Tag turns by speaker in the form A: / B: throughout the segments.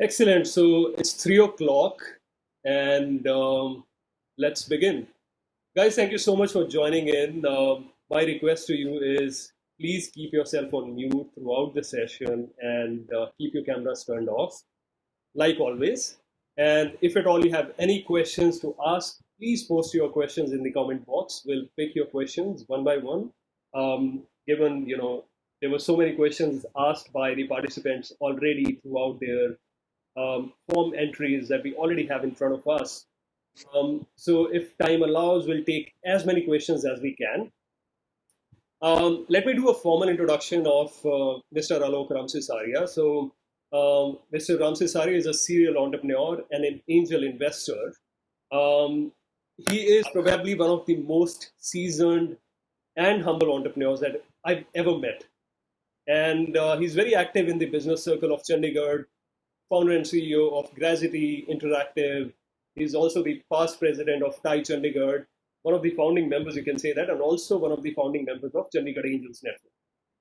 A: Excellent. So it's 3 o'clock, and let's begin. Guys, thank you so much for joining in. My request to you is please keep yourself on mute throughout the session and keep your cameras turned off, like always. And if at all you have any questions to ask, please post your questions in the comment box. We'll pick your questions one by one. Given there were so many questions asked by the participants already throughout their form entries that we already have in front of us. So if time allows, we'll take as many questions as we can. Let me do a formal introduction of Mr. Alok Ramsisaria. So Mr. Ramsisaria is a serial entrepreneur and an angel investor. He is probably one of the most seasoned and humble entrepreneurs that I've ever met. And he's very active in the business circle of Chandigarh, founder and CEO of Grazitti Interactive. He's also the past president of TIE Chandigarh, one of the founding members, you can say that, and also one of the founding members of Chandigarh Angels Network.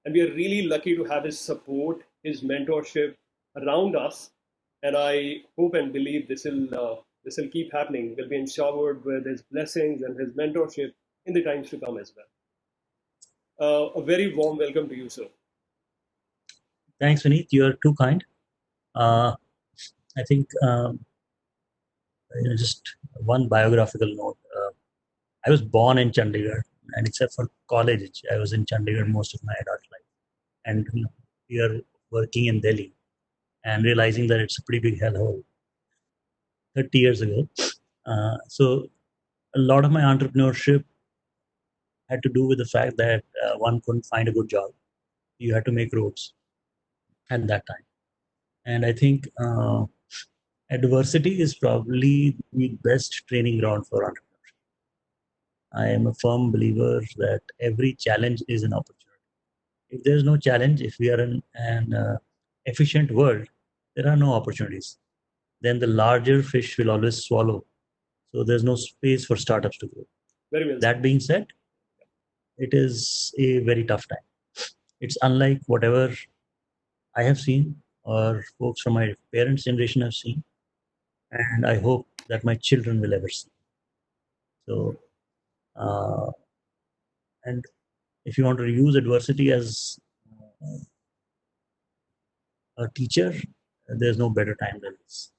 A: And we are really lucky to have his support, his mentorship around us. And I hope and believe this will keep happening. We'll be showered with his blessings and his mentorship in the times to come as well. A very warm welcome to you, sir.
B: Thanks, Vineet. You are too kind. I think just one biographical note. I was born in Chandigarh, and except for college, I was in Chandigarh most of my adult life. And we are working in Delhi and realizing that it's a pretty big hellhole 30 years ago. So a lot of my entrepreneurship had to do with the fact that one couldn't find a good job. You had to make roads at that time. And I think adversity is probably the best training ground for entrepreneurship. I am a firm believer that every challenge is an opportunity. If there's no challenge, if we are in an efficient world, there are no opportunities. Then the larger fish will always swallow. So there's no space for startups to grow.
A: Very well.
B: That being said, it is a very tough time. It's unlike whatever I have seen or folks from my parents' generation have seen. And I hope that my children will ever see. So, and if you want to use adversity as a teacher, there's no better time than this.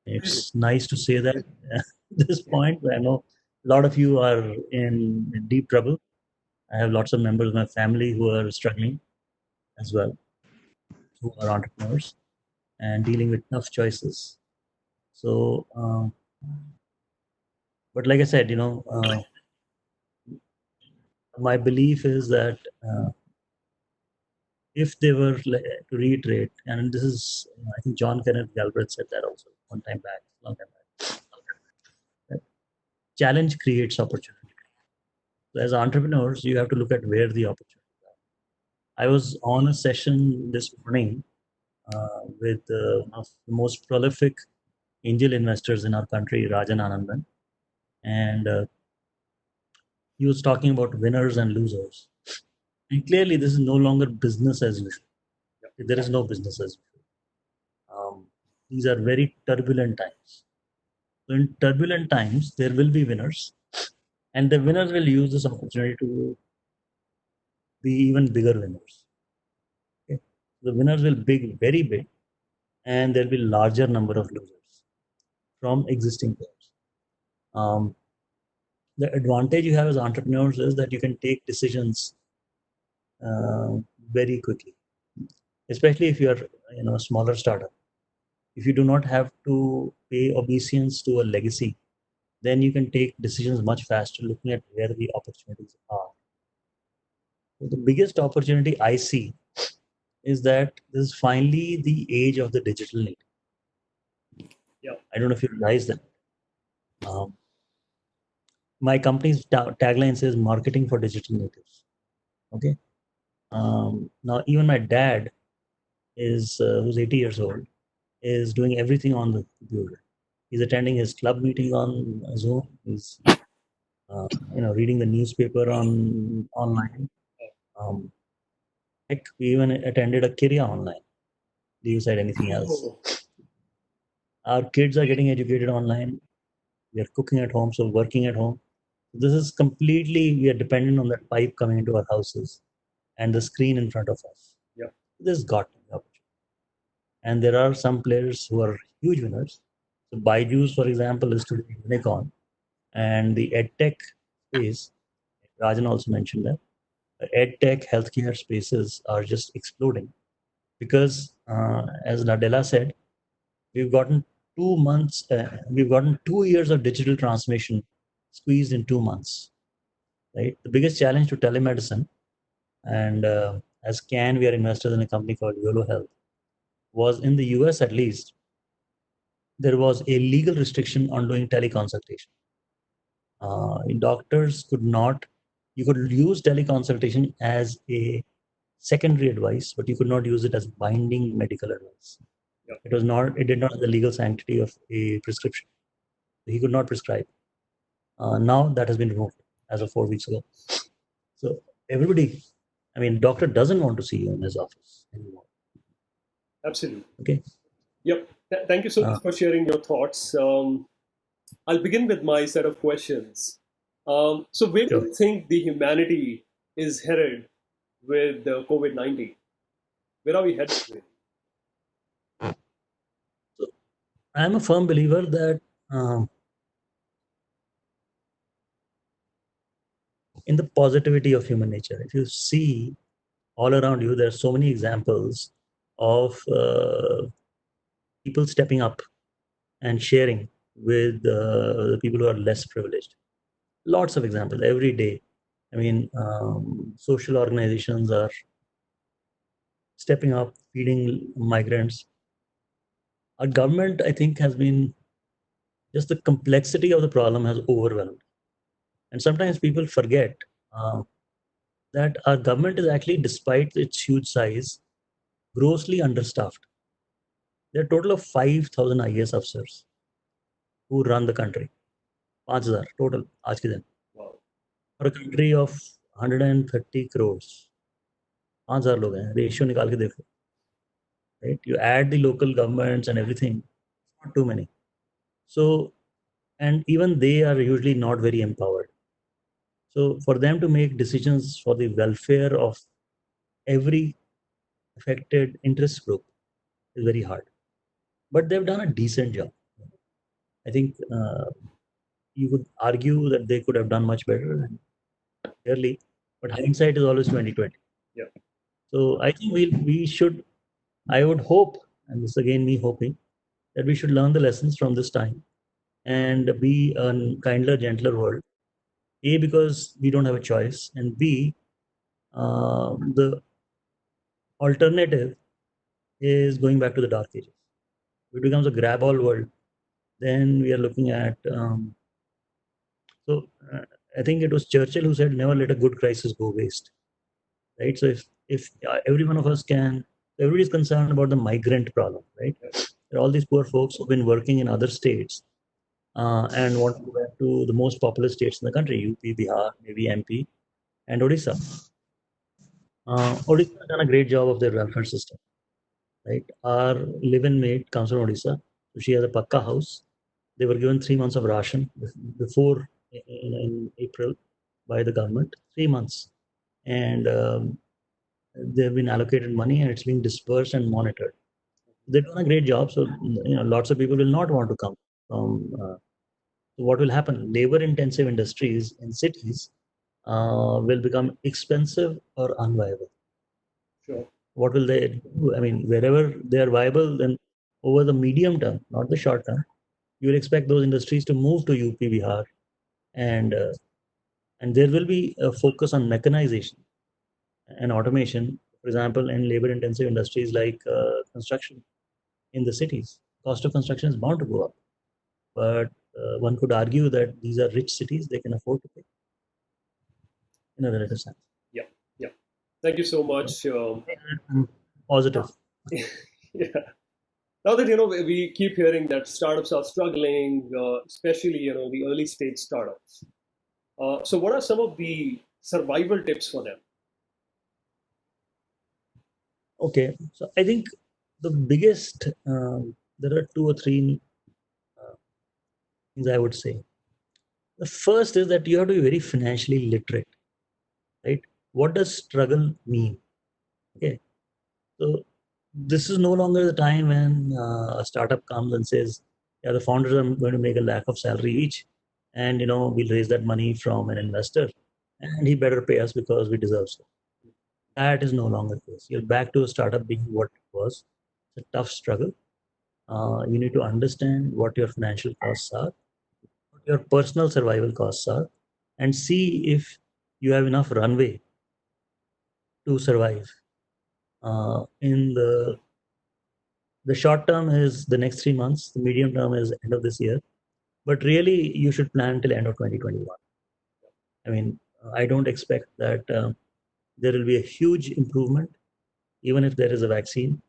B: It's nice to say that at this point. I know a lot of you are in deep trouble. I have lots of members of my family who are struggling as well, who are entrepreneurs and dealing with tough choices. So, but like I said, my belief is that if they were, to reiterate, and this is, I think John Kenneth Galbraith said that also long time back. Challenge creates opportunity. So as entrepreneurs, you have to look at where the opportunities are. I was on a session this morning with one of the most prolific angel investors in our country, Rajan Anandan, and he was talking about winners and losers. And clearly, this is no longer business as usual. There is no business as usual. These are very turbulent times. So in turbulent times, there will be winners, and the winners will use this opportunity to be even bigger winners. Okay? The winners will be very big, and there will be larger number of losers from existing players. The advantage you have as entrepreneurs is that you can take decisions very quickly, especially if you are a smaller startup. If you do not have to pay obeisance to a legacy, then you can take decisions much faster looking at where the opportunities are. So the biggest opportunity I see is that this is finally the age of the digital native.
A: Yeah.
B: I don't know if you realize that. My company's tagline says marketing for digital natives. Okay. Now, even my dad is, who's 80 years old, is doing everything on the computer. He's attending his club meeting on Zoom. He's, reading the newspaper online. Heck, we even attended a Kirya online. Do you said anything else? Our kids are getting educated online. We are cooking at home, so working at home. This is completely, we are dependent on that pipe coming into our houses and the screen in front of us.
A: Yeah.
B: This got an opportunity. And there are some players who are huge winners. So Byju's, for example, is today a unicorn. And the edtech space, Rajan also mentioned that, edtech healthcare spaces are just exploding because, as Nadella said, we've gotten 2 months, we've gotten 2 years of digital transformation squeezed in 2 months, right? The biggest challenge to telemedicine, and as Can, we are investors in a company called YOLO Health, was in the US at least, there was a legal restriction on doing teleconsultation. Doctors could not, you could use teleconsultation as a secondary advice, but you could not use it as binding medical advice.
A: Yeah.
B: It did not have the legal sanctity of a prescription. He could not prescribe. Now that has been removed as of 4 weeks ago. So everybody, I mean, doctor doesn't want to see you in his office anymore.
A: Absolutely.
B: Okay.
A: Yep. Thank you so much for sharing your thoughts. I'll begin with my set of questions. So, where do you think the humanity is headed with COVID-19? Where are we headed with?
B: So, I'm a firm believer that in the positivity of human nature. If you see all around you, there are so many examples of people stepping up and sharing with the people who are less privileged. Lots of examples every day. I mean, social organizations are stepping up, feeding migrants. Our government, I think, has been just the complexity of the problem has overwhelmed. And sometimes people forget that our government is actually, despite its huge size, grossly understaffed. There are a total of 5,000 IAS officers who run the country. 5,000 total आज के दिन.
A: Wow.
B: For a country of 130 crores, 5,000 लोग हैं. Ratio निकाल के देखो. Right? You add the local governments and everything, not too many. So, and even they are usually not very empowered. So for them to make decisions for the welfare of every affected interest group is very hard. But they've done a decent job. I think you could argue that they could have done much better, clearly, but hindsight is always 2020.
A: Yeah.
B: So I think we should, I would hope, and this is again me hoping, that we should learn the lessons from this time and be a kinder, gentler world. A, because we don't have a choice, and B, the alternative is going back to the dark ages. If it becomes a grab all world, then we are looking at. I think it was Churchill who said, "Never let a good crisis go waste." Right. So if every one of us can, everybody is concerned about the migrant problem, right? There are all these poor folks who've been working in other states and want to go back to the most populous states in the country, UP, Bihar, maybe MP, and Odisha. Odisha has done a great job of their welfare system, right? Our live-in maid comes from Odisha, so she has a pakka house. They were given 3 months of ration before in April by the government, 3 months, and they've been allocated money and it's being dispersed and monitored. They've done a great job, so lots of people will not want to come from. So what will happen? Labor-intensive industries in cities will become expensive or unviable.
A: Sure.
B: What will they do? I mean, wherever they are viable, then over the medium term, not the short term, you would expect those industries to move to UP, Bihar, and there will be a focus on mechanization and automation. For example, in labor-intensive industries like construction in the cities, cost of construction is bound to go up. But one could argue that these are rich cities; they can afford to pay in a relative sense.
A: Yeah. Yeah. Thank you so much.
B: Positive.
A: Yeah. Now that we keep hearing that startups are struggling, especially the early stage startups. So, what are some of the survival tips for them?
B: Okay, so I think the biggest there are two or three things I would say. The first is that you have to be very financially literate, right? What does struggle mean? Okay, so this is no longer the time when a startup comes and says, "Yeah, the founders are going to make a lakh of salary each, and we'll raise that money from an investor, and he better pay us because we deserve so." That is no longer the case. You're back to a startup being what it was. It's a tough struggle. You need to understand what your financial costs are, what your personal survival costs are, and see if you have enough runway to survive. In the short term is the next 3 months, the medium term is end of this year, but really you should plan till end of 2021. I mean, I don't expect that there will be a huge improvement, even if there is a vaccine.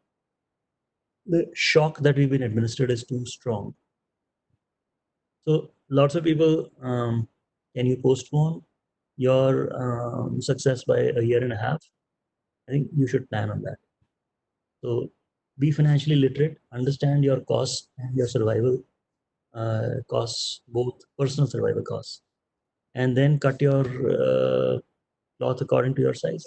B: The shock that we've been administered is too strong. So lots of people, can you postpone your success by a year and a half? I think you should plan on that. So be financially literate, understand your costs and your survival costs, both personal survival costs, and then cut your cloth according to your size.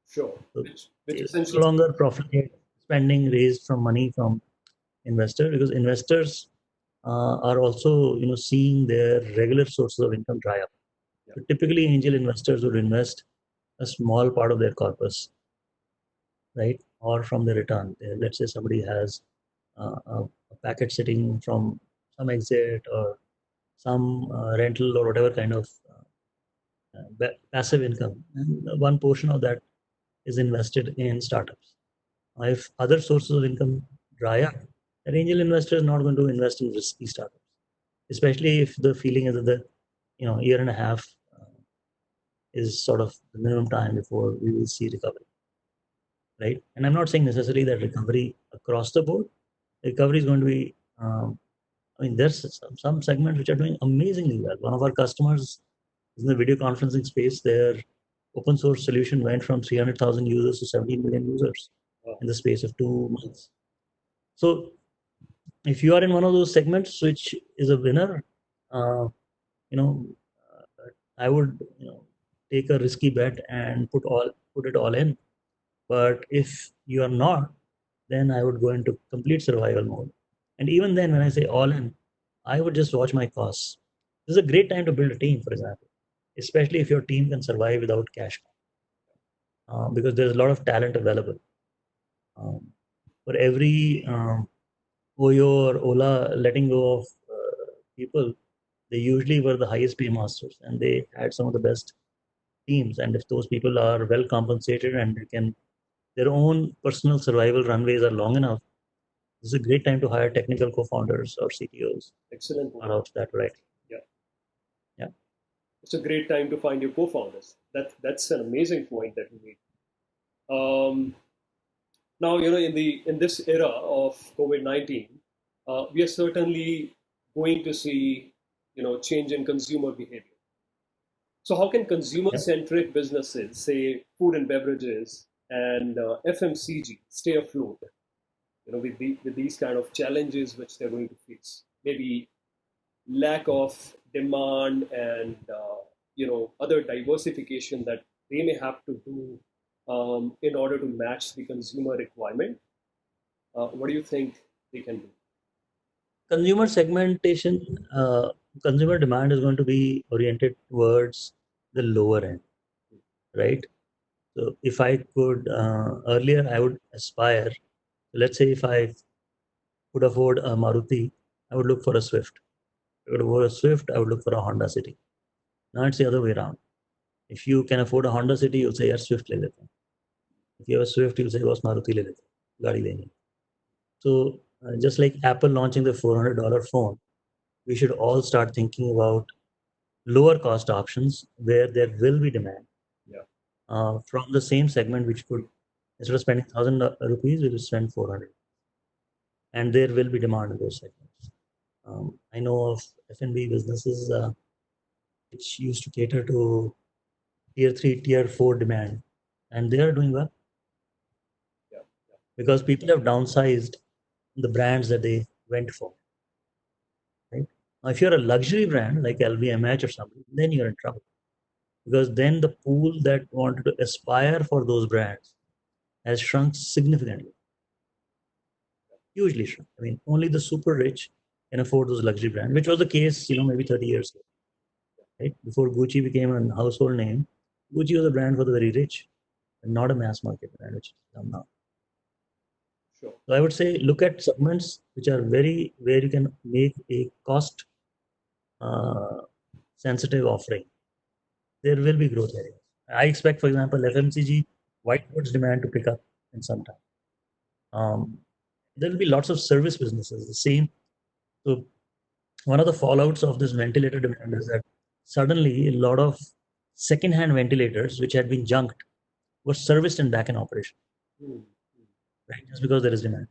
A: Sure.
B: So
A: Which
B: it's no
A: essentially
B: longer profit spending raised from money from investors, because investors are also seeing their regular sources of income dry up.
A: Yeah.
B: So typically, angel investors would invest a small part of their corpus, right, or from the return. Let's say somebody has a packet sitting from some exit or some rental or whatever kind of passive income, and one portion of that is invested in startups. If other sources of income dry up, an angel investor is not going to invest in risky startups, especially if the feeling is that the year and a half is sort of the minimum time before we will see recovery, right? And I'm not saying necessarily that recovery across the board. Recovery is going to be. I mean, there's some segments which are doing amazingly well. One of our customers is in the video conferencing space. Their open source solution went from 300,000 users to 17 million users in the space of 2 months. So if you are in one of those segments which is a winner, uh, you know, I would take a risky bet and put it all in. But if you are not, then I would go into complete survival mode. And even then, when I say all in, I would just watch my costs. This is a great time to build a team, for example, especially if your team can survive without cash, because there's a lot of talent available. For every Oyo or Ola letting go of people, they usually were the highest pay masters and they had some of the best teams. And if those people are well compensated and they can, their own personal survival runways are long enough, this is a great time to hire technical co-founders or CTOs.
A: excellent.
B: Out that right.
A: Yeah.
B: Yeah.
A: It's a great time to find your co-founders. That's an amazing point that you made. Now, in this era of COVID-19, we are certainly going to see change in consumer behavior. So how can consumer-centric businesses, say food and beverages and FMCG, stay afloat? With these kind of challenges which they're going to face, maybe lack of demand and other diversification that they may have to do in order to match the consumer requirement. What do you think they can do?
B: Consumer segmentation, consumer demand is going to be oriented towards the lower end, right? So if I could, earlier I would aspire, let's say if I could afford a Maruti, I would look for a Swift. If I could afford a Swift, I would look for a Honda City. Now it's the other way around. If you can afford a Honda City, you'll say, yes, Swift le lete hain. If you have a Swift, you'll say, boss, Maruti le lete hain, gaadi leni. So just like Apple launching the $400 phone, we should all start thinking about lower cost options where there will be demand.
A: Yeah.
B: From the same segment, which could, instead of spending 1,000 rupees, we will spend 400. And there will be demand in those segments. I know of F&B businesses which used to cater to tier 3, tier 4 demand, and they are doing well.
A: Yeah.
B: Because people have downsized the brands that they went for. Right? If you're a luxury brand like LVMH or something, then you're in trouble, because then the pool that wanted to aspire for those brands has shrunk significantly, hugely shrunk. I mean, only the super rich can afford those luxury brands, which was the case, maybe 30 years ago, right? Before Gucci became a household name, Gucci was a brand for the very rich and not a mass market brand, which is done now.
A: Sure.
B: So I would say look at segments which are where you can make a cost sensitive offering. There will be growth areas. I expect, for example, FMCG white goods demand to pick up in some time. There will be lots of service businesses. The same. So one of the fallouts of this ventilator demand is that suddenly a lot of second-hand ventilators, which had been junked, were serviced and back in operation,
A: Hmm.
B: right? Just because there is demand.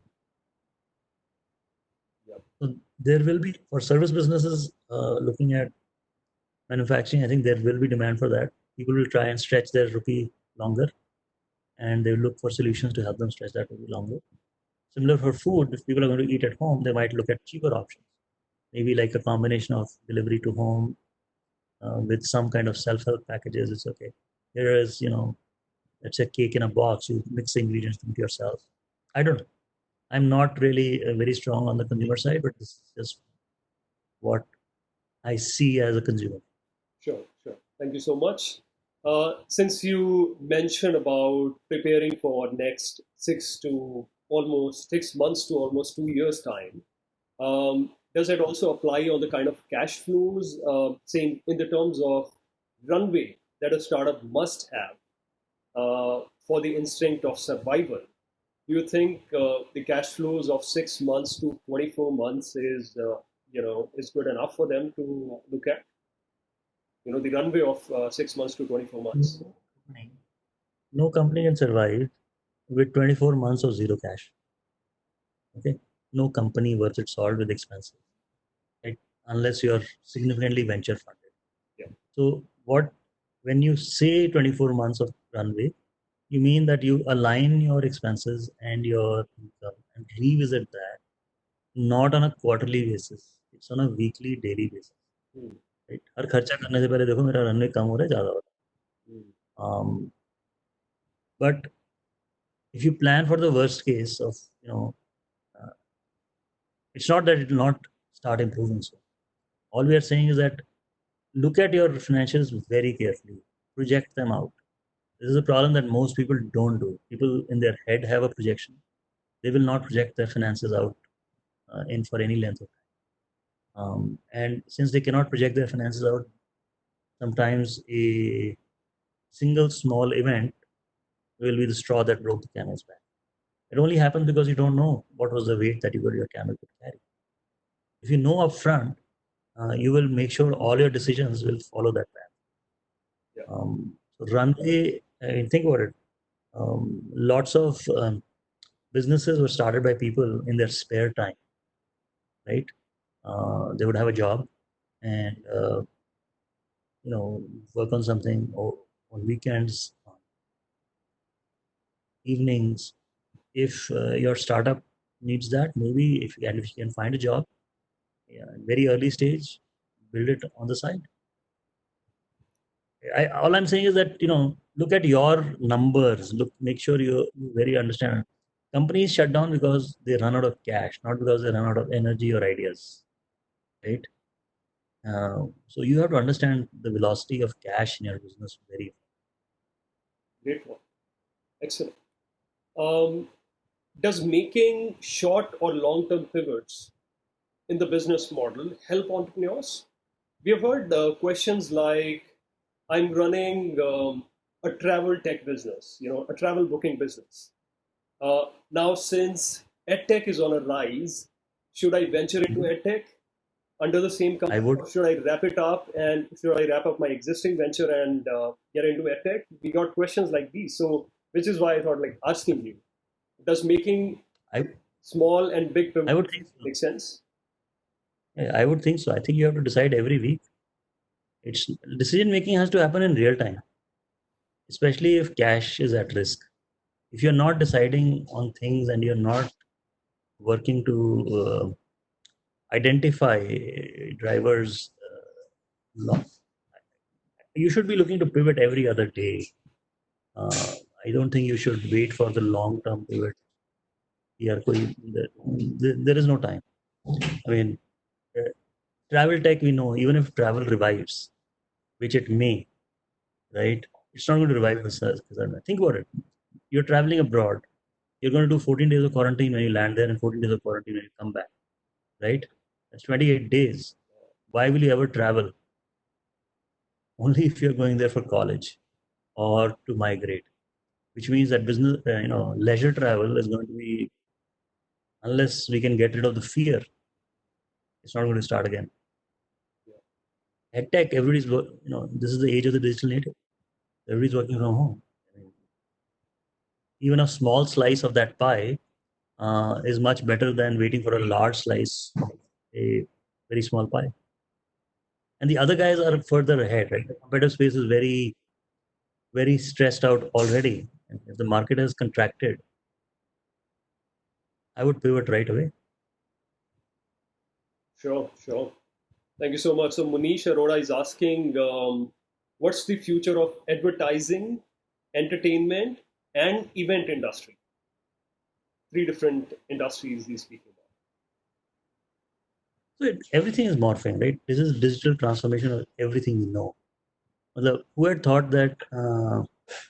A: Yep.
B: So there will be, for service businesses looking at manufacturing, I think there will be demand for that. People will try and stretch their rupee longer, and they will look for solutions to help them stretch that rupee longer. Similar for food, if people are going to eat at home, they might look at cheaper options, maybe like a combination of delivery to home with some kind of self-help packages. It's okay. Here is, let's say cake in a box. You mix the ingredients into yourself. I don't know. I'm not really very strong on the consumer side, but this is just what I see as a consumer.
A: Sure, sure. Thank you so much. Since you mentioned about preparing for next 6 months to almost 2 years time, does it also apply on the kind of cash flows, same in the terms of runway that a startup must have for the instinct of survival? Do you think the cash flows of 6 months to 24 months is good enough for them to look at? The runway of 6 months to 24 months.
B: No company can survive with 24 months of zero cash. Okay, no company worth its salt with expenses, right? Unless you are significantly venture funded.
A: Yeah.
B: So when you say 24 months of runway, you mean that you align your expenses and your income and revisit that not on a quarterly basis. It's on a weekly, daily basis. Right? हर खर्चा करने से पहले देखो मेरा runway कम हो रहा है ज़्यादा हो रहा है. But if you plan for the worst case of, it's not that it will not start improving. So all we are saying is that look at your financials very carefully, project them out. This is a problem that most people don't do. People in their head have a projection. They will not project their finances out in for any length of time. And since they cannot project their finances out, sometimes a single small event will be the straw that broke the camel's back. It only happens because you don't know what was the weight that your camel could carry. If you know upfront, you will make sure all your decisions will follow that path.
A: Yeah.
B: So runway, think about it. Lots of businesses were started by people in their spare time, right? They would have a job and work on something on weekends, on evenings. If your startup needs that, maybe if you can find a job, very early stage, build it on the side. All I'm saying is that look at your numbers. Make sure you very understand. Companies shut down because they run out of cash, not because they run out of energy or ideas, right? So you have to understand the velocity of cash in your business very.
A: Great one. Excellent. Does making short or long-term pivots in the business model help entrepreneurs? We have heard questions like, I'm running a travel tech business, a travel booking business. Now, since EdTech is on a rise, should I venture into EdTech under the same company? Or should I wrap it up and should I wrap up my existing venture and get into EdTech? We got questions like these. So, which is why I thought like asking you, does making small and big pivots make sense?
B: I would think so. I think you have to decide every week. It's decision making has to happen in real time, especially if cash is at risk. If you're not deciding on things and you're not working to identify drivers. You should be looking to pivot every other day. I don't think you should wait for the long-term pivot. There is no time. I mean, uh, travel tech, we know, even if travel revives, which it may, right? It's not going to revive the SARS. Think about it. You're traveling abroad. You're going to do 14 days of quarantine when you land there and 14 days of quarantine when you come back, right? That's 28 days. Why will you ever travel? Only if you're going there for college or to migrate, which means that business, leisure travel is going to be, unless we can get rid of the fear, it's not going to start again. At tech, this is the age of the digital native. Everybody's working from home. Even a small slice of that pie is much better than waiting for a large slice of a very small pie. And the other guys are further ahead, right? The competitive space is very, very stressed out already. And if the market has contracted, I would pivot right away.
A: Sure, sure. Thank you so much. So Munish Arora is asking, what's the future of advertising, entertainment, and event industry? Three different industries he's speaking
B: So everything is morphing, right? This is digital transformation of everything we know. Who had thought that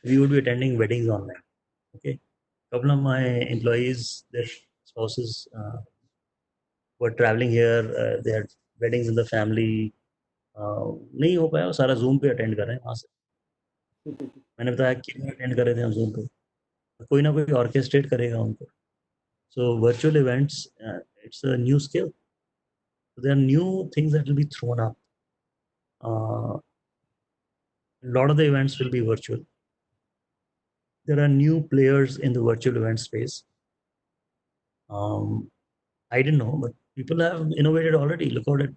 B: we would be attending weddings online? Okay, a couple of my employees, their spouses were traveling here. They had weddings in the family. नहीं हो पाया, सारा zoom पे attend कर रहे हैं वहाँ से.
A: about.
B: मैंने बताया कि अटेंड कर रहे थे हम जूम पे, कोई ना कोई ऑर्केस्ट्रेट करेगा उनको. So virtual events, it's a new skill. So there are new things that will be thrown up. A lot of the events will be virtual. There are new players in the virtual event space. I didn't know, but people have innovated already. Look at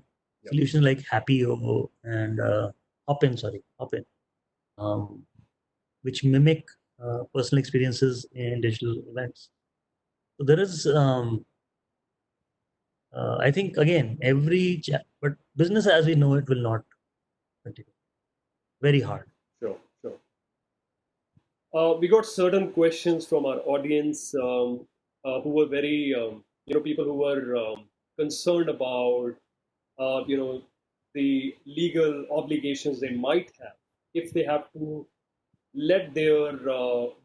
B: solutions like Happy.io and Hopin, which mimic personal experiences in digital events. So there is, I think, again, but business as we know it will not continue. Very hard.
A: Sure, sure. We got certain questions from our audience who were very, people who were concerned about, the legal obligations they might have if they have to let their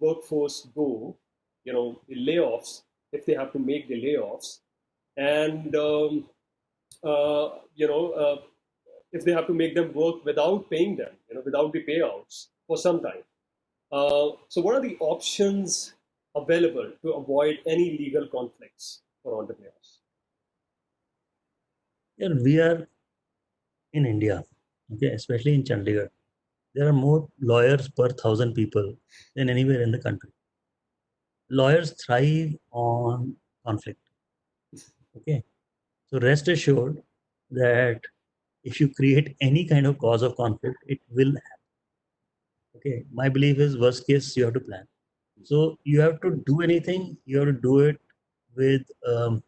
A: workforce go, the layoffs, if they have to make the layoffs, and if they have to make them work without paying them, without the payouts for some time. So, what are the options available to avoid any legal conflicts for entrepreneurs?
B: Yeah, we are in India, okay, especially in Chandigarh. There are more lawyers per 1,000 people than anywhere in the country. Lawyers thrive on conflict. Okay, so rest assured that if you create any kind of cause of conflict, it will happen. Okay, my belief is worst case you have to plan. So you have to do anything, you have to do it with a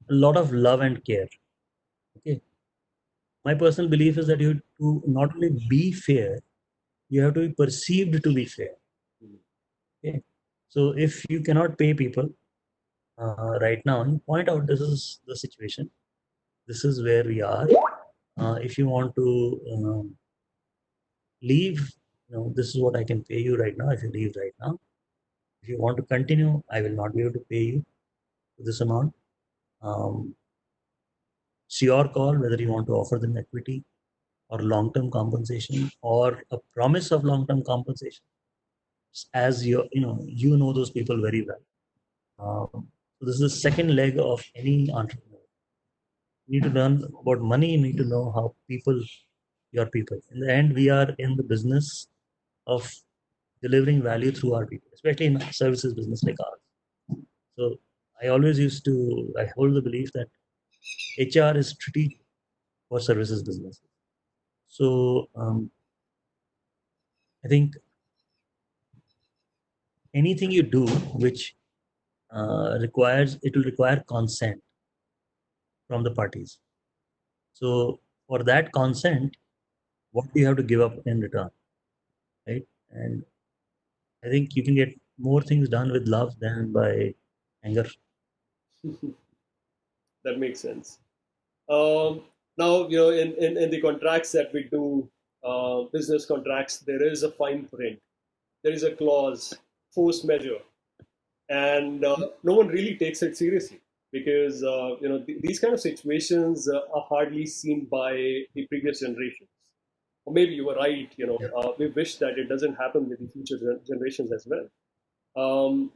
B: lot of love and care. Okay, my personal belief is that you have to not only be fair, you have to be perceived to be fair. Okay, so if you cannot pay people right now, you point out this is the situation, this is where we are. If you want to leave, this is what I can pay you right now. If you leave right now, if you want to continue, I will not be able to pay you this amount. It's your call whether you want to offer them equity or long-term compensation or a promise of long-term compensation. As you know those people very well. So this is the second leg of any entrepreneur. You need to learn about money. You need to know how your people. In the end, we are in the business of delivering value through our people, especially in a services business like ours. So I hold the belief that HR is strategic for services business. So I think anything you do which will require consent. from the parties. So for that consent, what do you have to give up in return, right? And I think you can get more things done with love than by anger.
A: That makes sense. Um, Now, in the contracts that we do, business contracts, there is a fine print, there is a clause, force measure, and no one really takes it seriously because these kind of situations are hardly seen by the previous generations. Or maybe you were right.
B: Yeah.
A: We wish that it doesn't happen with the future generations as well. Um,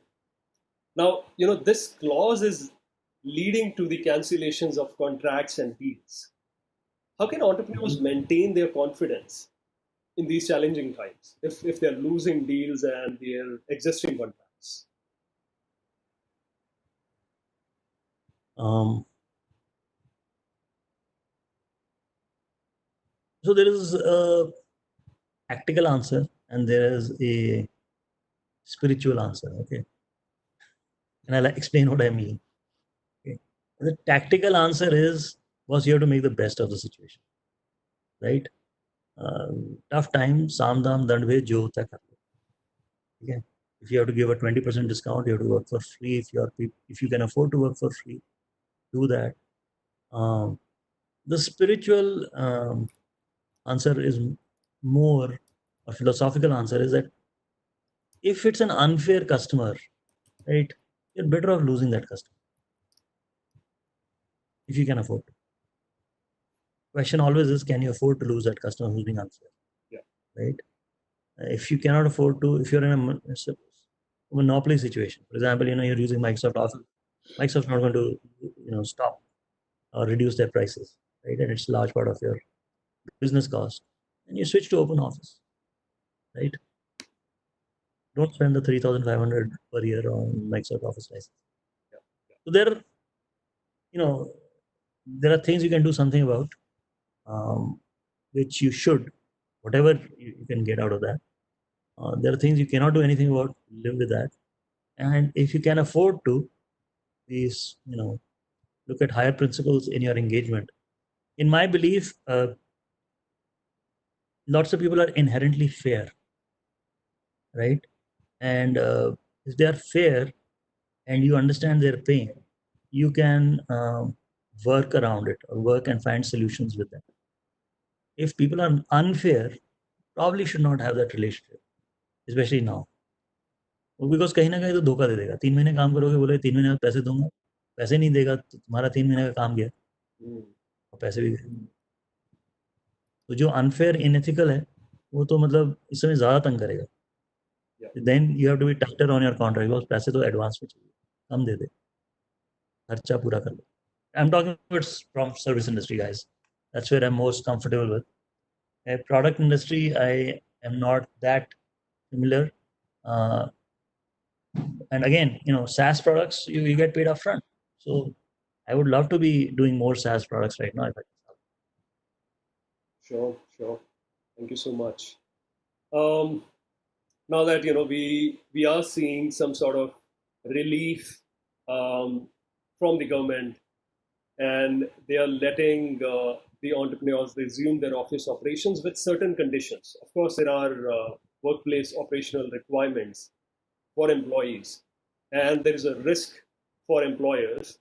A: Now, this clause is leading to the cancellations of contracts and deals. How can entrepreneurs maintain their confidence in these challenging times if they're losing deals and their existing contracts?
B: Um, so there is a tactical answer and there is a spiritual answer. Okay, and I'll explain what I mean. Okay, the tactical answer is was you have to make the best of the situation, right? Tough time, samdam dandve jo hota kar lo. Okay, if you have to give a 20% discount, you have to work for free. If you can afford to work for free, do that. Um, the spiritual answer is more, a philosophical answer is that if it's an unfair customer, right, you're better off losing that customer if you can afford to. Question always is, can you afford to lose that customer who's being unfair?
A: Yeah.
B: Right? If you cannot afford to, if you're in a monopoly situation, for example, you're using Microsoft Office, Microsoft's not going to, stop or reduce their prices, right? And it's a large part of your business cost. And you switch to open office, right? Don't spend the 3,500 per year on Microsoft Office license.
A: Yeah.
B: So there are things you can do something about, which you should, whatever you can get out of that. There are things you cannot do anything about, live with that. And if you can afford to, please, look at higher principles in your engagement. In my belief, lots of people are inherently fair, right? And if they are fair and you understand their pain, you can work around it or work and find solutions with them. If people are unfair, probably should not have that relationship, especially now. Because कहीं ना कहीं तो धोखा दे देगा, 3 महीने काम करोगे, बोले 3 महीने में पैसे दूंगा, पैसे नहीं देगा तो तुम्हारा 3 महीने का काम गया और पैसे भी गए. तो जो अनफेयर इनएथिकल है वो तो मतलब इस समय ज़्यादा तंग करेगा. Then you have to be tighter on your contract, because पैसे तो एडवांस में चाहिए, कम दे दे, खर्चा पूरा कर लो. I'm talking from service industry guys, that's where I'm most comfortable with. Product industry, I am not that familiar. And again, SaaS products, you get paid upfront. So I would love to be doing more SaaS products right now.
A: Sure. Thank you so much. Now that we are seeing some sort of relief from the government, and they are letting the entrepreneurs resume their office operations with certain conditions. Of course, there are workplace operational requirements for employees, and there is a risk for employers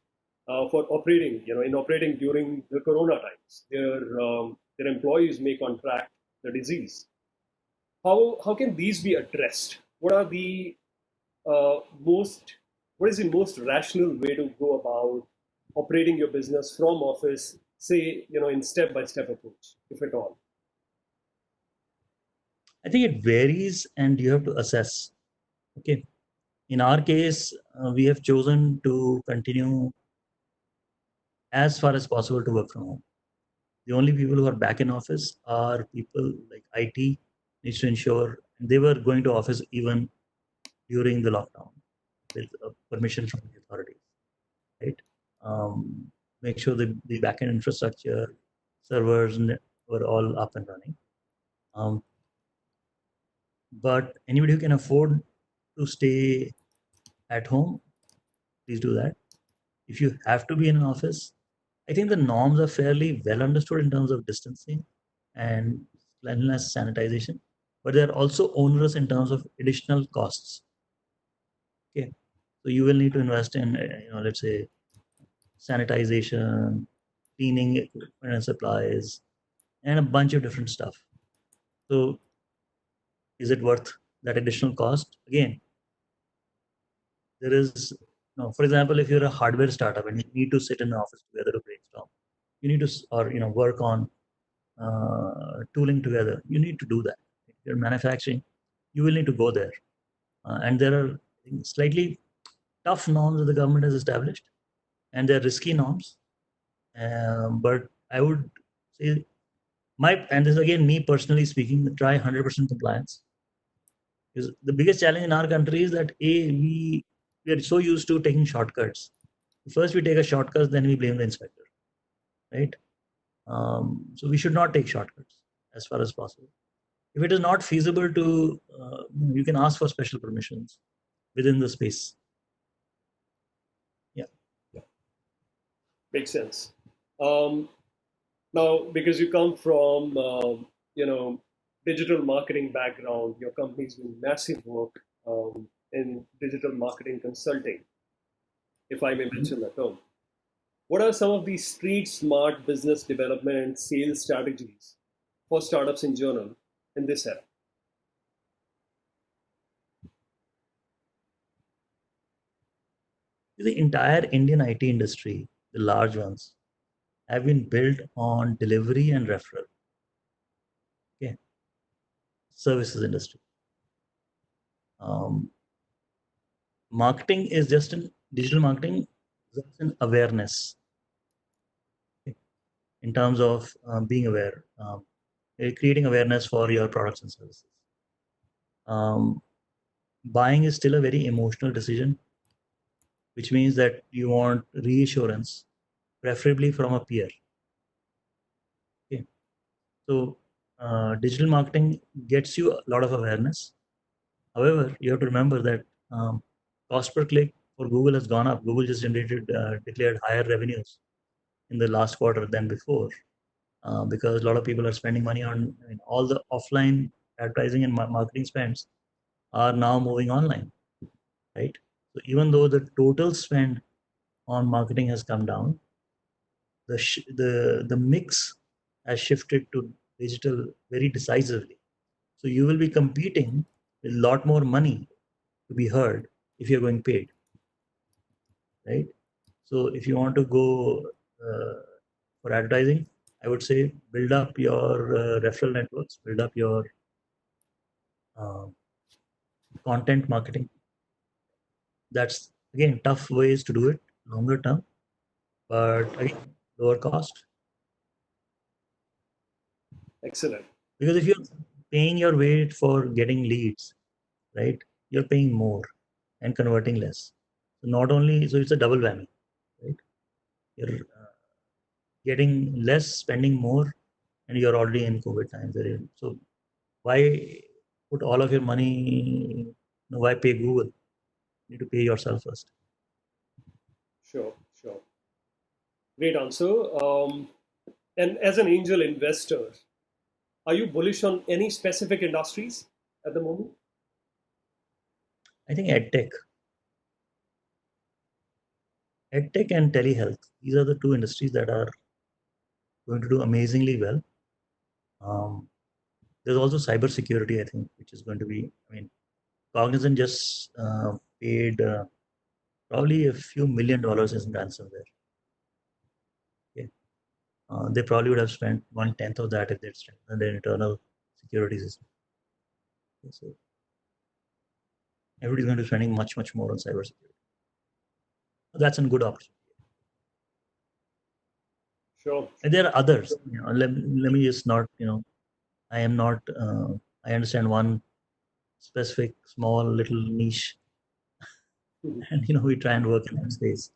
A: for operating, in operating during the corona times. Their employees may contract the disease. How can these be addressed? What are the what is the most rational way to go about operating your business from office, say, in step-by-step approach, if at all?
B: I think it varies and you have to assess. Okay. In our case, we have chosen to continue as far as possible to work from home. The only people who are back in office are people like IT needs to ensure, and they were going to office even during the lockdown with permission from the authorities, right? Make sure the backend infrastructure, servers were all up and running. But anybody who can afford to stay at home, please do that. If you have to be in an office, I think the norms are fairly well understood in terms of distancing and cleanliness, sanitization, but they're also onerous in terms of additional costs. Okay, so you will need to invest in, let's say, sanitization, cleaning equipment and supplies, and a bunch of different stuff. So, is it worth that additional cost? Again, there is, for example, if you're a hardware startup and you need to sit in the office together to brainstorm, you need to, or work on tooling together. You need to do that. If you're manufacturing, you will need to go there. And there are slightly tough norms that the government has established, and they're risky norms. But I would say and this is again me personally speaking, try 100% compliance. Because the biggest challenge in our country is that we are so used to taking shortcuts. First we take a shortcut, then we blame the inspector, right? So we should not take shortcuts as far as possible. If it is not feasible to, you can ask for special permissions within the space. Yeah.
A: Makes sense. Now, because you come from, digital marketing background, your company's doing massive work in digital marketing consulting, if I may mention that term. What are some of these street smart business development and sales strategies for startups in general in this era?
B: The entire Indian IT industry, the large ones, have been built on delivery and referral. Okay. Services industry. Marketing is just in digital marketing, just an awareness. Okay. In terms of being aware, creating awareness for your products and services. Buying is still a very emotional decision, which means that you want reassurance, preferably from a peer. Okay. So digital marketing gets you a lot of awareness. However, you have to remember that cost per click for Google has gone up. Google just declared higher revenues in the last quarter than before because a lot of people are spending money on all the offline advertising and marketing spends are now moving online, right? So even though the total spend on marketing has come down, the mix has shifted to digital very decisively. So you will be competing with a lot more money to be heard if you're going paid, right? So if you want to go for advertising, I would say build up your referral networks, build up your content marketing. That's again tough ways to do it longer term, but again lower cost.
A: Excellent.
B: Because if you're paying your weight for getting leads, right, you're paying more and converting less. So not only, so it's a double whammy, right? You're getting less, spending more, and you're already in COVID times. So why put all of your money? Why pay Google? You need to pay yourself first.
A: Sure. Great answer. And as an angel investor, are you bullish on any specific industries at the moment?
B: I think edtech and telehealth, these are the two industries that are going to do amazingly well. There's also cybersecurity, I think, which is going to be, Cognizant just paid probably a few $1 million in ransomware. Okay. They probably would have spent 1/10 of that if they'd strengthened their internal security system. Okay, so everybody's going to be spending much, much more on cybersecurity. That's a good opportunity.
A: Sure.
B: And there are others. Let me just not, I am not, I understand one specific small little niche and we try and work in that space.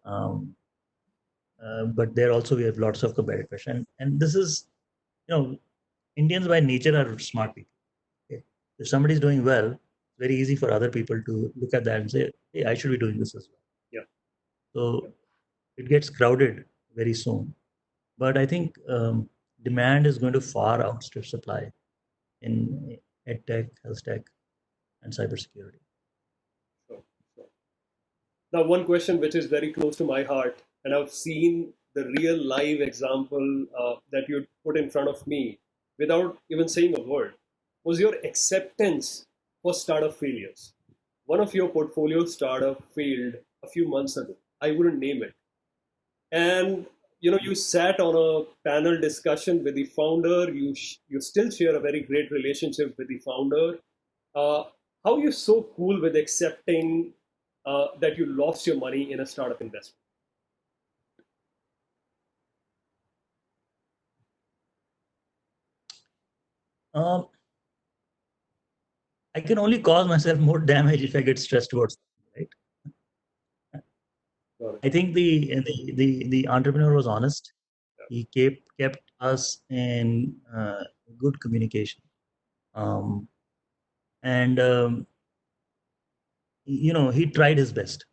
B: But there also we have lots of competitors, and this is, Indians by nature are smart people. Okay? If somebody is doing well, it's very easy for other people to look at that and say, hey, I should be doing this as well.
A: Yeah.
B: So it gets crowded very soon. But I think demand is going to far outstrip supply in edtech, health tech, and cybersecurity.
A: Sure, sure. Now, one question which is very close to my heart, and I've seen the real live example that you put in front of me without even saying a word, was your acceptance for startup failures. One of your portfolio startup failed a few months ago. I wouldn't name it. And you sat on a panel discussion with the founder. You still share a very great relationship with the founder. Uh, how are you so cool with accepting that you lost your money in a startup investment?
B: Um, I can only cause myself more damage if I get stressed about something, right? I think the entrepreneur was honest. He kept us in good communication, and he tried his best.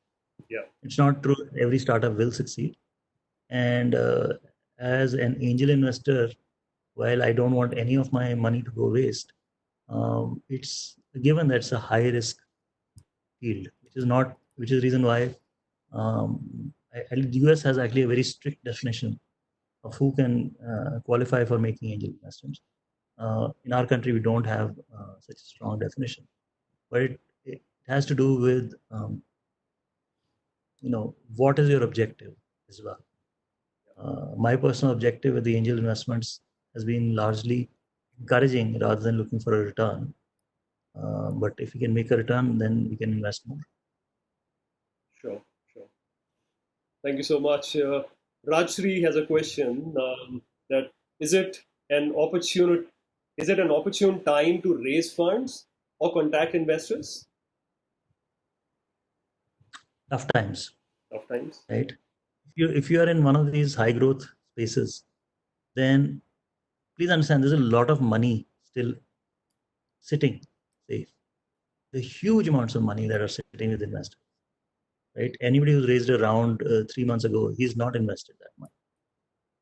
A: Yeah.
B: It's not true every startup will succeed, and as an angel investor, while I don't want any of my money to go waste, it's given that it's a high risk field, which is the reason why the US has actually a very strict definition of who can qualify for making angel investments. In our country, we don't have such a strong definition, but it has to do with what is your objective as well. My personal objective with the angel investments has been largely encouraging rather than looking for a return. But if we can make a return, then we can invest more.
A: Sure, sure. Thank you so much. Rajshri has a question that is it an opportunity? Is it an opportune time to raise funds or contact investors?
B: Tough times.
A: Tough times.
B: Right. If you are in one of these high growth spaces, then please understand there's a lot of money still sitting safe. The huge amounts of money that are sitting with investors. Right. Anybody who's raised a round 3 months ago, he's not invested that much.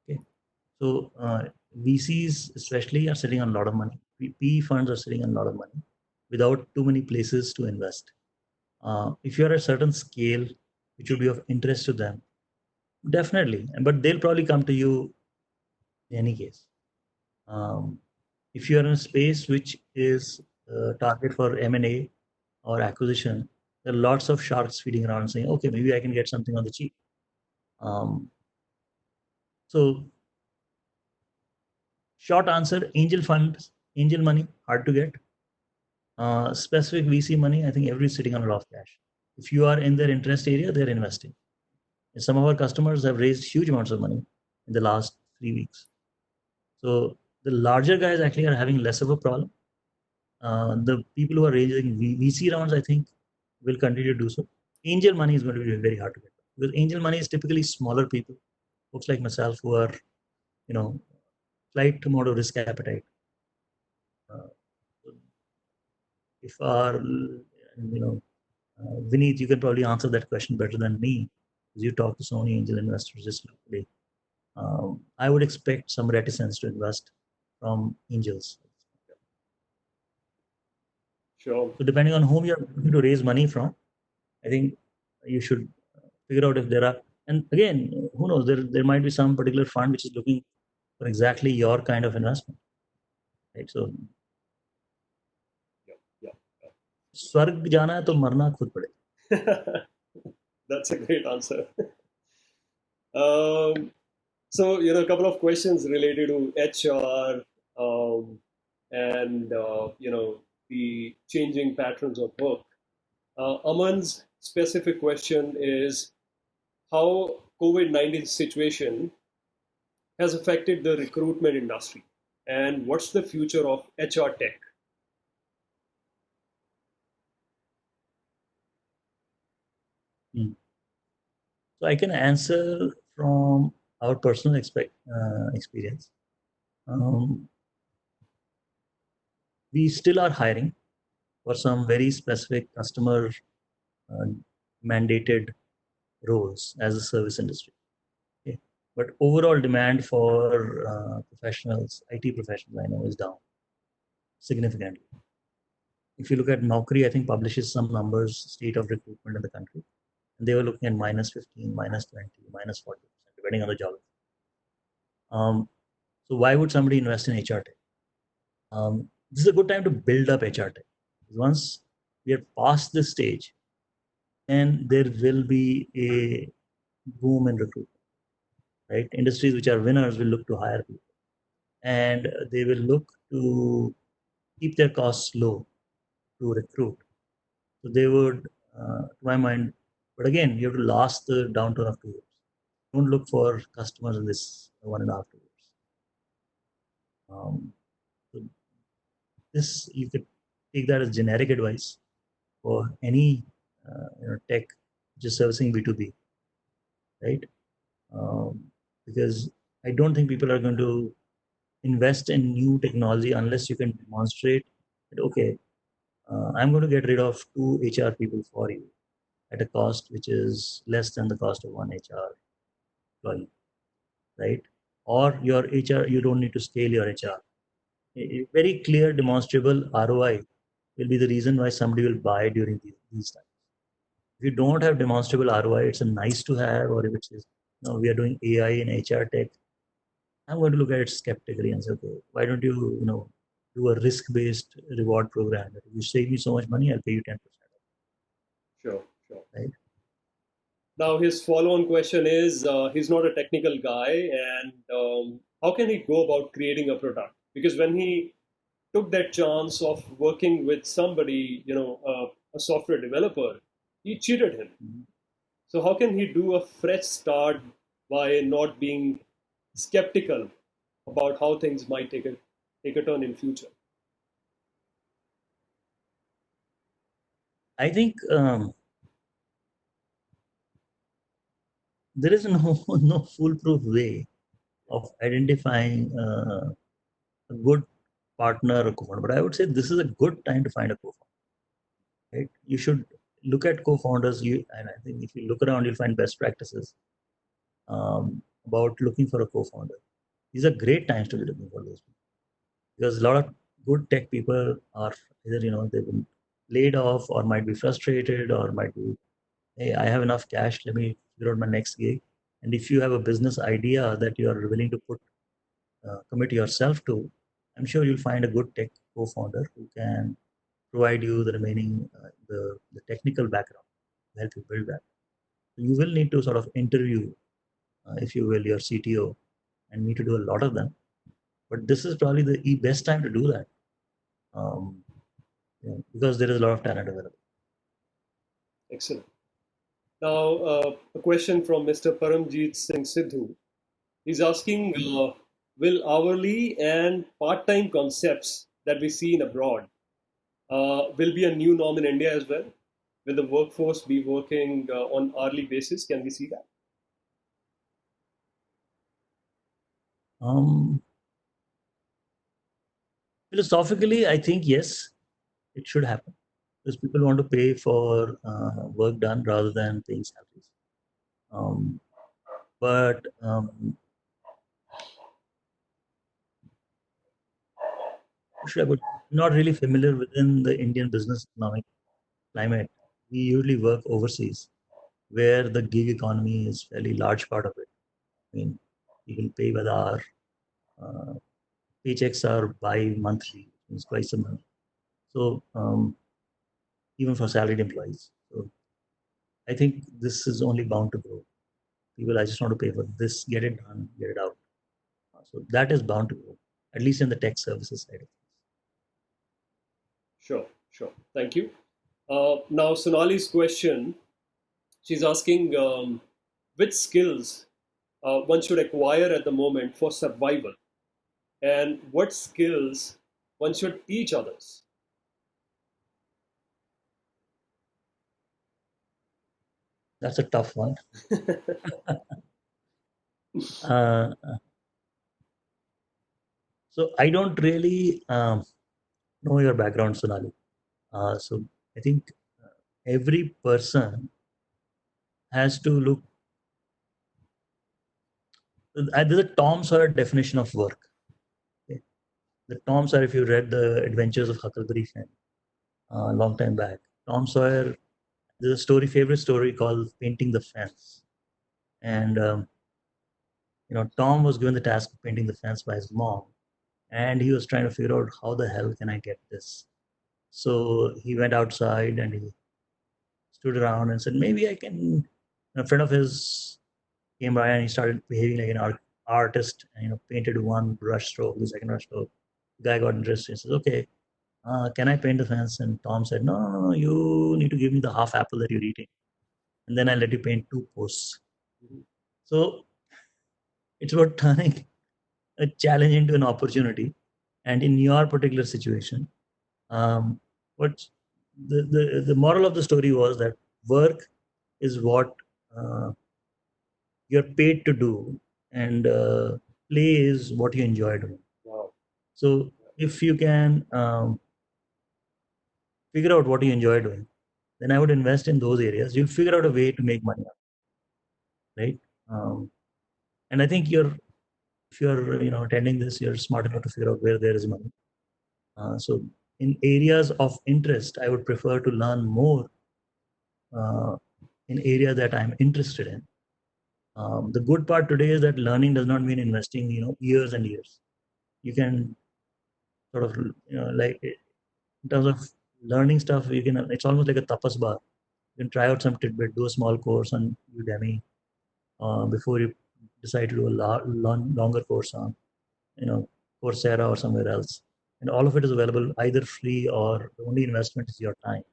B: Okay. So VCs especially are sitting on a lot of money. PE funds are sitting on a lot of money without too many places to invest. If you're at a certain scale, which would be of interest to them, definitely. But they'll probably come to you in any case. If you are in a space which is target for M&A or acquisition, there are lots of sharks feeding around saying, okay, maybe I can get something on the cheap. So short answer, angel funds, angel money, hard to get. Specific VC money, I think everybody's sitting on a lot of cash. If you are in their interest area, they're investing. And some of our customers have raised huge amounts of money in the last 3 weeks. So the larger guys actually are having less of a problem. The people who are raising VC rounds, I think, will continue to do so. Angel money is going to be very hard to get because angel money is typically smaller people, folks like myself who are, slight amount of risk appetite. If our, Vineet, you can probably answer that question better than me because you talk to so many angel investors just locally. I would expect some reticence to invest from angels.
A: Sure.
B: So depending on whom you're looking to raise money from, I think you should figure out if there are, and again, who knows, there might be some particular fund which is looking for exactly your kind of investment. Right? So स्वर्ग जाना है तो मरना खुद पड़ेगा.
A: That's a great answer. So, a couple of questions related to HR and, the changing patterns of work. Aman's specific question is how COVID-19 situation has affected the recruitment industry and what's the future of HR tech?
B: So I can answer from our personal experience. We still are hiring for some very specific customer mandated roles as a service industry. Okay. But overall demand for professionals, IT professionals, I know is down significantly. If you look at Naukri, I think publishes some numbers, state of recruitment in the country, and they were looking at -15, -20, -40%, depending on the job. So why would somebody invest in HR tech? This is a good time to build up HR tech. Once we are past this stage, then there will be a boom in recruitment. Right? Industries which are winners will look to hire people, and they will look to keep their costs low to recruit. So they would, to my mind, but again, you have to last the downturn of 2 years. Don't look for customers in this 1.5 2 years. So this you could take that as generic advice for any tech which is servicing B2B, right? Because I don't think people are going to invest in new technology unless you can demonstrate that, okay, I'm going to get rid of 2 HR people for you at a cost which is less than the cost of one HR employee, right? Or your HR, you don't need to scale your HR. A very clear, demonstrable ROI will be the reason why somebody will buy during these times. If you don't have demonstrable ROI, it's a nice to have, or if it says, no, we are doing AI in HR tech, I'm going to look at it skeptically and say, okay, why don't you, do a risk-based reward program? If you save me so much money, I'll pay you 10%.
A: Sure, sure.
B: Right?
A: Now, his follow-on question is, he's not a technical guy, and how can he go about creating a product? Because when he took that chance of working with somebody, a software developer, he cheated him.
B: Mm-hmm.
A: So how can he do a fresh start by not being skeptical about how things might take a turn in future?
B: I think there is no foolproof way of identifying a good partner or co-founder. But I would say this is a good time to find a co-founder. Right? You should look at co-founders. And I think if you look around, you'll find best practices about looking for a co-founder. These are great times to be looking for those people, because a lot of good tech people are either they've been laid off, or might be frustrated, or might be, hey, I have enough cash, let me figure out my next gig. And if you have a business idea that you are willing to commit yourself to, I'm sure you'll find a good tech co-founder who can provide you the remaining the technical background to help you build that. So you will need to sort of interview, if you will, your CTO, and need to do a lot of them. But this is probably the best time to do that, because there is a lot of talent available.
A: Excellent. Now, a question from Mr. Paramjeet Singh Sidhu. He's asking, will hourly and part-time concepts that we see in abroad will be a new norm in India as well? Will the workforce be working on hourly basis? Can we see that?
B: Philosophically, I think yes, it should happen, because people want to pay for work done rather than paying salaries. But should I put, not really familiar within the Indian business economic climate. We usually work overseas, where the gig economy is a fairly large part of it. I mean, people pay by the hour. Paychecks are bi-monthly, means twice a month. So even for salaried employees. So I think this is only bound to grow. People, I just want to pay for this, get it done, get it out. So that is bound to grow, at least in the tech services side of things.
A: Sure, sure. Thank you. Now, Sonali's question, she's asking which skills one should acquire at the moment for survival, and what skills one should teach others.
B: That's a tough one. uh, so I don't really know your background, Sonali. So I think every person has to look. There's a Tom Sawyer definition of work. Okay? The Tom Sawyer, if you read the Adventures of Huckleberry Finn a long time back, Tom Sawyer, there's a favorite story called Painting the Fence. And, Tom was given the task of painting the fence by his mom. And he was trying to figure out how the hell can I get this? So he went outside and he stood around and said, maybe I can. A friend of his came by and he started behaving like an artist and painted one brush stroke, the second brush stroke. The guy got interested. He says, okay, can I paint the fence? And Tom said, no, you need to give me the half apple that you're eating. And then I'll let you paint 2 posts. So it's about turning a challenge into an opportunity. And in your particular situation, what the moral of the story was that work is what you're paid to do, and play is what you enjoy doing.
A: Wow.
B: So if you can figure out what you enjoy doing, then I would invest in those areas. You'll figure out a way to make money, right? And I think if you're attending this, you're smart enough to figure out where there is money. So in areas of interest, I would prefer to learn more in area that I'm interested in. The good part today is that learning does not mean investing, years and years. You can sort of, like in terms of learning stuff, it's almost like a tapas bar. You can try out some tidbit, do a small course on Udemy before you decide to do a longer course on, Coursera or somewhere else. And all of it is available either free or the only investment is your time.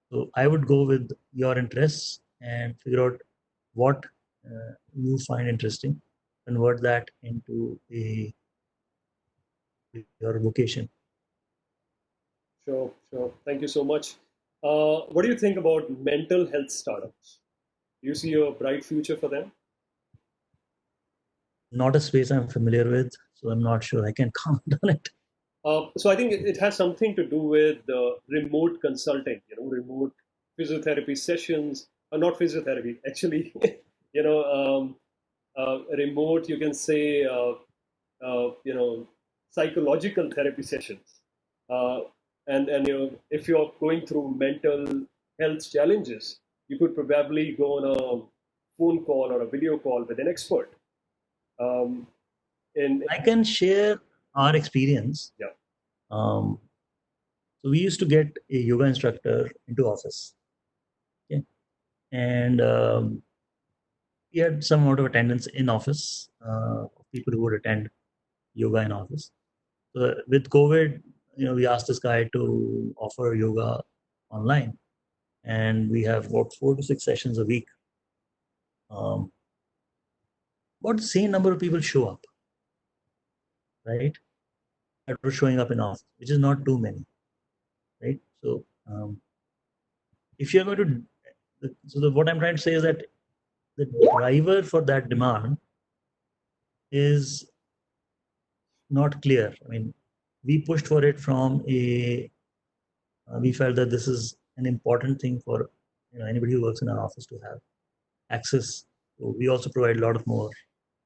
B: So I would go with your interests and figure out what you find interesting, convert that into your vocation.
A: Sure. Thank you so much. What do you think about mental health startups? Do you see a bright future for them?
B: Not a space I'm familiar with, so I'm not sure I can comment on it.
A: So I think it has something to do with remote consulting, remote physiotherapy sessions, not physiotherapy, actually, remote, you can say, psychological therapy sessions. And if you're going through mental health challenges, you could probably go on a phone call or a video call with an expert.
B: I can share our experience.
A: Yeah.
B: So we used to get a yoga instructor into office. Okay. And we had some amount of attendance in office, people who would attend yoga in office. So with COVID, we asked this guy to offer yoga online, and we have about 4 to 6 sessions a week. About the same number of people show up, right? That were showing up in office, which is not too many, right? So if you're going to, what I'm trying to say is that the driver for that demand is not clear. I mean, we pushed for it from we felt that this is an important thing for anybody who works in our office to have access. So we also provide a lot of more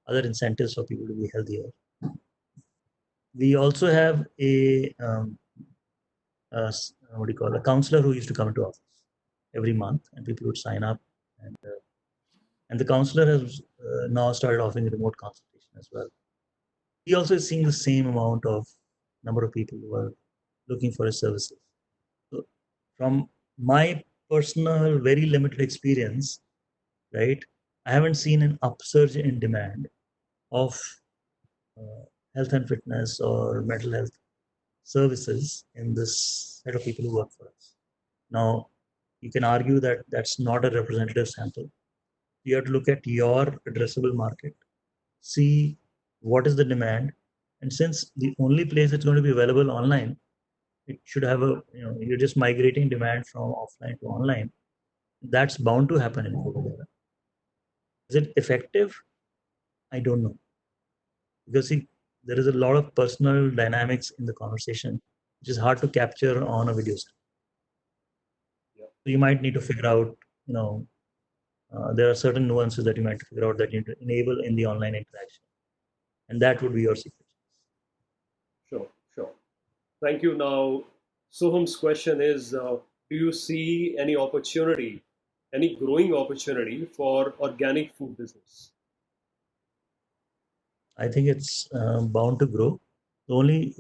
B: other incentives for people to be healthier. We also have a counselor who used to come into office every month, and people would sign up, and the counselor has now started offering remote consultation as well. He also is seeing the same amount of number of people who are looking for his services. So from my personal, very limited experience, right, I haven't seen an upsurge in demand of health and fitness or mental health services in this set of people who work for us. Now, you can argue that that's not a representative sample. You have to look at your addressable market, see what is the demand, and since the only place it's going to be available online, it should have you're just migrating demand from offline to online. That's bound to happen in COVID era. Is it effective? I don't know. Because see, there is a lot of personal dynamics in the conversation, which is hard to capture on a video.
A: Yeah.
B: So you might need to figure out, there are certain nuances that you might figure out that you need to enable in the online interaction, and that would be your secret.
A: Sure, sure. Thank you. Now, Soham's question is, do you see any opportunity, any growing opportunity for organic food business?
B: I think it's bound to grow. The only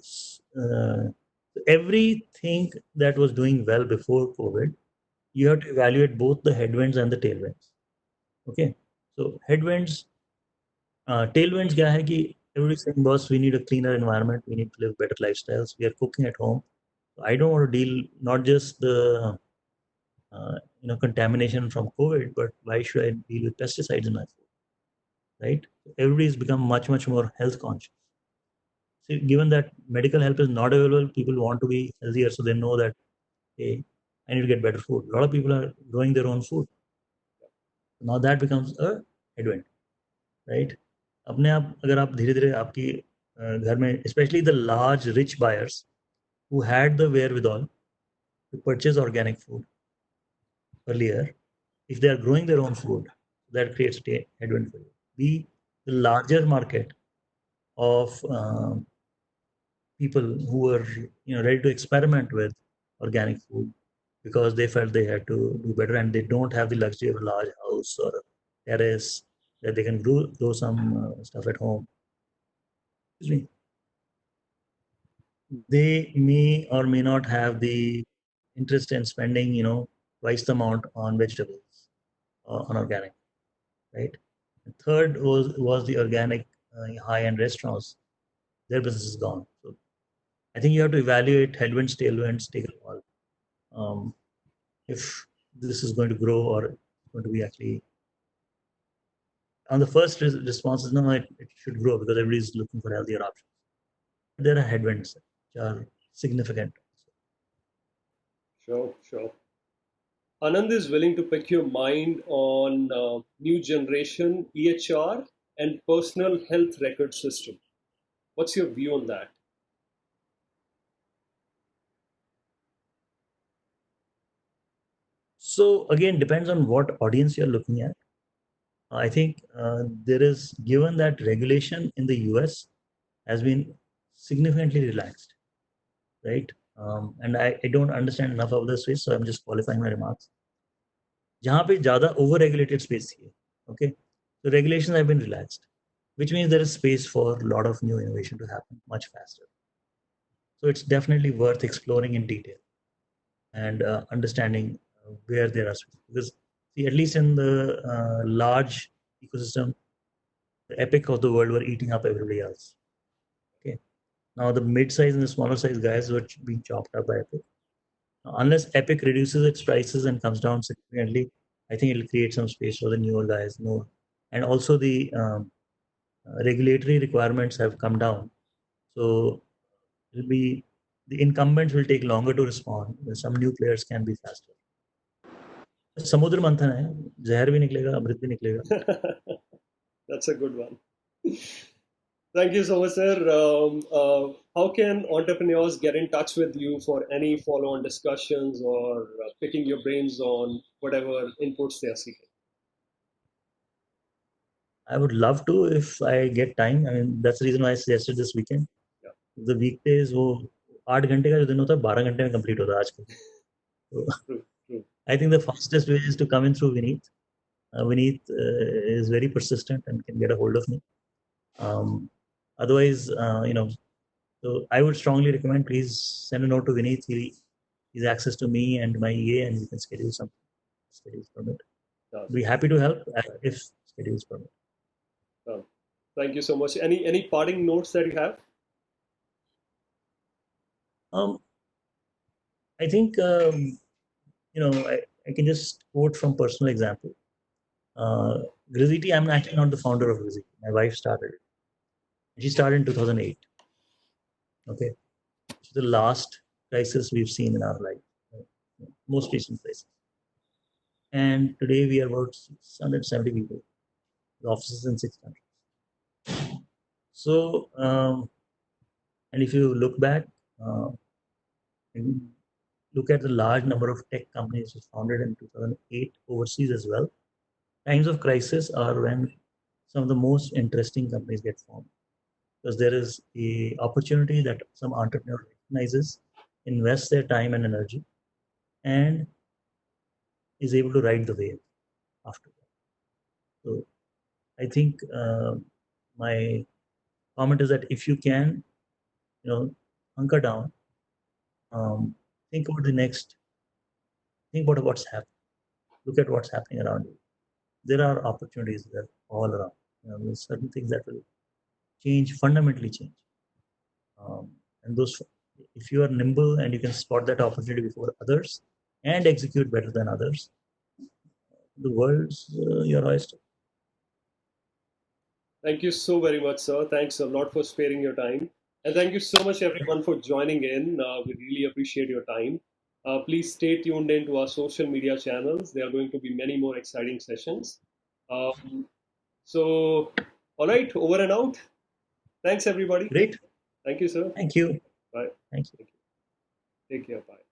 B: everything that was doing well before COVID, you have to evaluate both the headwinds and the tailwinds. Okay, so headwinds, tailwinds क्या है कि everybody's saying, boss, we need a cleaner environment, we need to live better lifestyles, we are cooking at home. I don't want to deal not just the contamination from COVID, but why should I deal with pesticides in my food, right? Everybody's become much more health conscious. So given that medical help is not available, people want to be healthier, so they know that, hey, I need to get better food. A lot of people are growing their own food. Now that becomes a headwind, right? अपने आप अगर आप धीरे धीरे आपकी घर में, especially the large rich buyers who had the wherewithal to purchase organic food earlier, if they are growing their own food, that creates a headwind for you. The larger market of people who were ready to experiment with organic food because they felt they had to do better and they don't have the luxury of a large house or a terrace that they can grow some stuff at home. Excuse me. They may or may not have the interest in spending, twice the amount on vegetables, on organic, right? And third was the organic high-end restaurants. Their business is gone. So I think you have to evaluate headwinds, tailwinds, take a call. If this is going to grow or going to be actually on the first response is no, it should grow because everybody is looking for healthier options. There are headwinds which are significant.
A: Sure, sure. Anand is willing to pick your mind on new generation EHR and personal health record system. What's your view on that?
B: So again, depends on what audience you're looking at. I think there is, given that regulation in the US has been significantly relaxed, right? And I don't understand enough of this space, so I'm just qualifying my remarks. जहाँ पे ज़्यादा over-regulated space थी, okay? So regulations have been relaxed, which means there is space for a lot of new innovation to happen much faster. So it's definitely worth exploring in detail and understanding where there are spaces. Because see, at least in the large ecosystem, the epic of the world were eating up everybody else. Okay, now the mid-size and the smaller size guys were being chopped up by Epic. Now, unless Epic reduces its prices and comes down significantly, I think it'll create some space for the newer guys. No, and also the regulatory requirements have come down, so it'll be the incumbents will take longer to respond. Some new players can be faster. समुद्र मंथन है, जहर भी निकलेगा, अमृत भी निकलेगा.
A: That's a good one. Thank you so much, sir. How can entrepreneurs get in touch with you for any follow-on discussions or picking your brains on whatever inputs they are seeking?
B: I would love to if I get time. I mean, that's the reason why I suggested this weekend.
A: Yeah.
B: The weekdays, वो 8 घंटे का जो दिन होता है 12 घंटे में complete होता है आजकल. So,
A: True.
B: I think the fastest way is to come in through Vineet. Vineet is very persistent and can get a hold of me. Otherwise, so I would strongly recommend, please send a note to Vineet. He's access to me and my EA, and we can schedule something. Schedules permit. Be happy to help if schedules permit.
A: Thank you so much. Any parting notes that you have?
B: I think I can just quote from personal example. Grazitti, I'm actually not the founder of Grazitti. My wife started it. She started in 2008. Okay, it's the last crisis we've seen in our life, most recent crisis. And today we are about 670 people, the offices in 6 countries. So, and if you look back, and look at the large number of tech companies founded in 2008 overseas as well, times of crisis are when some of the most interesting companies get formed, because there is a opportunity that some entrepreneur recognizes, invests their time and energy, and is able to ride the wave after that. So I think my comment is that if you can, hunker down, think about think about what's happening, look at what's happening around you. There are opportunities there all around. There's certain things that will fundamentally change. And those, if you are nimble and you can spot that opportunity before others and execute better than others, the world's your oyster.
A: Thank you so very much, sir. Thanks a lot for sparing your time. And thank you so much, everyone, for joining in. We really appreciate your time. Please stay tuned into our social media channels. There are going to be many more exciting sessions. So, all right, over and out. Thanks, everybody.
B: Great.
A: Thank you, sir.
B: Thank you.
A: Bye.
B: Thank you.
A: Take care. Bye.